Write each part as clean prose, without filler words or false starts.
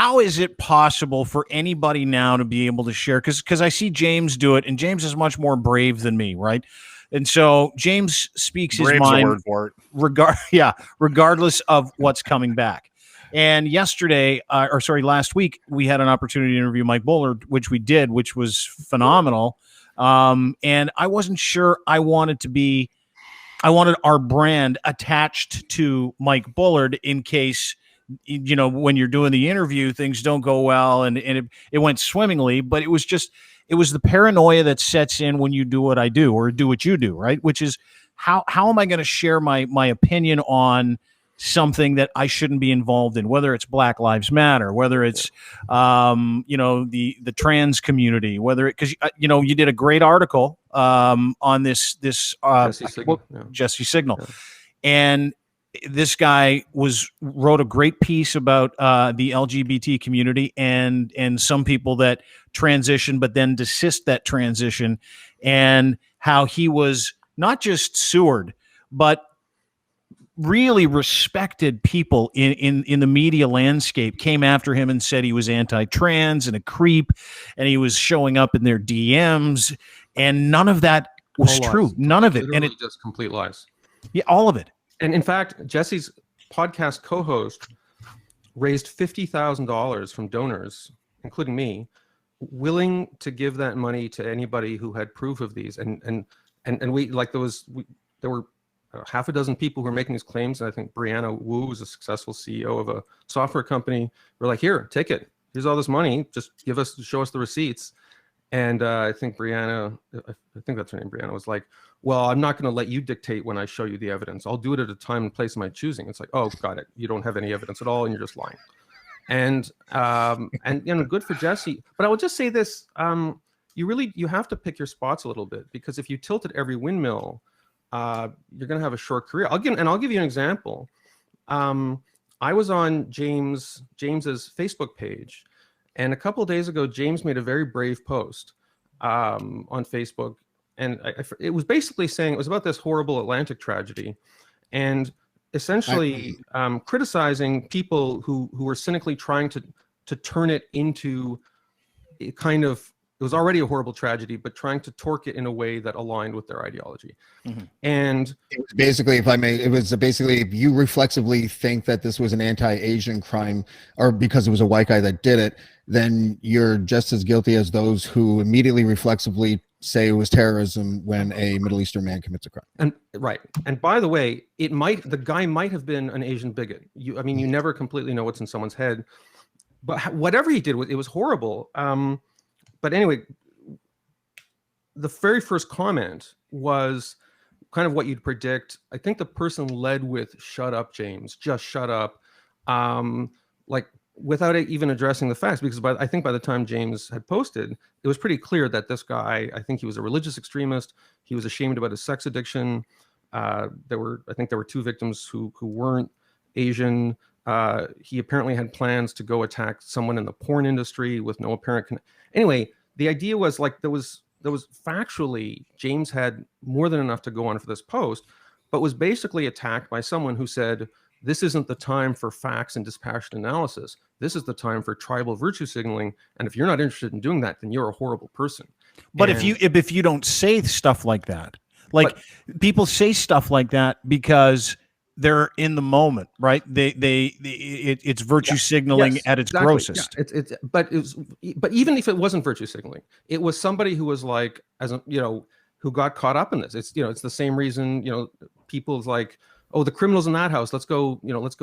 how is it possible for anybody now to be able to share? Because I see James do it, and James is much more brave than me, right? And so James speaks his Brave's a mind word for it. regardless of what's coming back. And last week, we had an opportunity to interview Mike Bullard, which we did, which was phenomenal. And I wasn't sure I wanted our brand attached to Mike Bullard in case, when you're doing the interview, things don't go well, and it went swimmingly, but it was the paranoia that sets in when you do what I do or do what you do, right? Which is how am I going to share my opinion on something that I shouldn't be involved in, whether it's Black Lives Matter, whether it's the trans community, because you did a great article on this Jesse Signal, and this guy wrote a great piece about the LGBT community and some people that transition but then desist that transition, and how he was not just Seward but really respected people in the media landscape came after him and said he was anti-trans and a creep, and he was showing up in their DMs, and none of that was true. None of it. Literally, and it just complete lies. Yeah, all of it. And in fact, Jesse's podcast co-host raised $50,000 from donors, including me, willing to give that money to anybody who had proof of these. And we there were half a dozen people who were making these claims. And I think Brianna Wu is a successful CEO of a software company. We're like, here, take it. Here's all this money. Just show us the receipts. And I think Brianna, I think that's her name, Brianna, was like, well, I'm not going to let you dictate when I show you the evidence. I'll do it at a time and place of my choosing. It's like, oh, got it. You don't have any evidence at all, and you're just lying. And good for Jesse. But I will just say this: you have to pick your spots a little bit, because if you tilt at every windmill, you're going to have a short career. I'll give you an example. I was on James's Facebook page, and a couple of days ago, James made a very brave post on Facebook. And it was basically saying it was about this horrible Atlantic tragedy, and essentially criticizing people who were cynically trying to turn it into a kind of, it was already a horrible tragedy, but trying to torque it in a way that aligned with their ideology. Mm-hmm. And it was basically, if I may, if you reflexively think that this was an anti-Asian crime, or because it was a white guy that did it, then you're just as guilty as those who immediately reflexively say it was terrorism when a Middle Eastern man commits a crime. And right. And by the way, the guy might have been an Asian bigot. You never completely know what's in someone's head, but whatever he did, it was horrible. But anyway, the very first comment was kind of what you'd predict. I think the person led with, "Shut up, James, just shut up." Without even addressing the facts, because I think by the time James had posted, it was pretty clear that this guy, I think he was a religious extremist. He was ashamed about his sex addiction. I think there were two victims who weren't Asian. He apparently had plans to go attack someone in the porn industry with no apparent Anyway, the idea was there was factually, James had more than enough to go on for this post, but was basically attacked by someone who said, this isn't the time for facts and dispassionate analysis. This is the time for tribal virtue signaling. And if you're not interested in doing that, then you're a horrible person. But if you don't say stuff like that, people say stuff like that because they're in the moment, right? It's virtue signaling at its grossest. Yeah. But even if it wasn't virtue signaling, it was somebody who was like, who got caught up in this. It's the same reason, people's like, oh, the criminal's in that house, let's go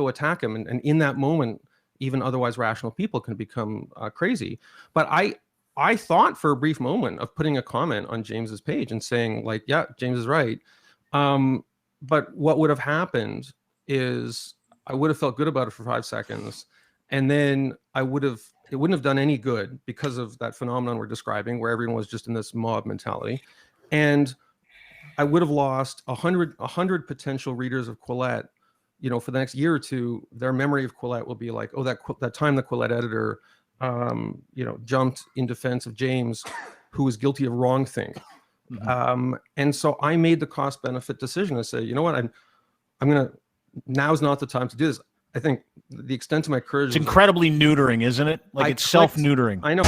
attack him. And in that moment, even otherwise rational people can become crazy. But I thought for a brief moment of putting a comment on James's page and saying, like, yeah, James is right. But what would have happened is I would have felt good about it for 5 seconds. And then it wouldn't have done any good because of that phenomenon we're describing, where everyone was just in this mob mentality. And I would have lost 100 potential readers of Quillette, for the next year or two. Their memory of Quillette will be like, oh, that time the Quillette editor, jumped in defense of James, who was guilty of wrong thing. Mm-hmm. And so I made the cost benefit decision to say, you know what, I'm going to, now's not the time to do this. I think the extent of my courage It's was, incredibly neutering, isn't it? Like I it's clicked- self-neutering. I know.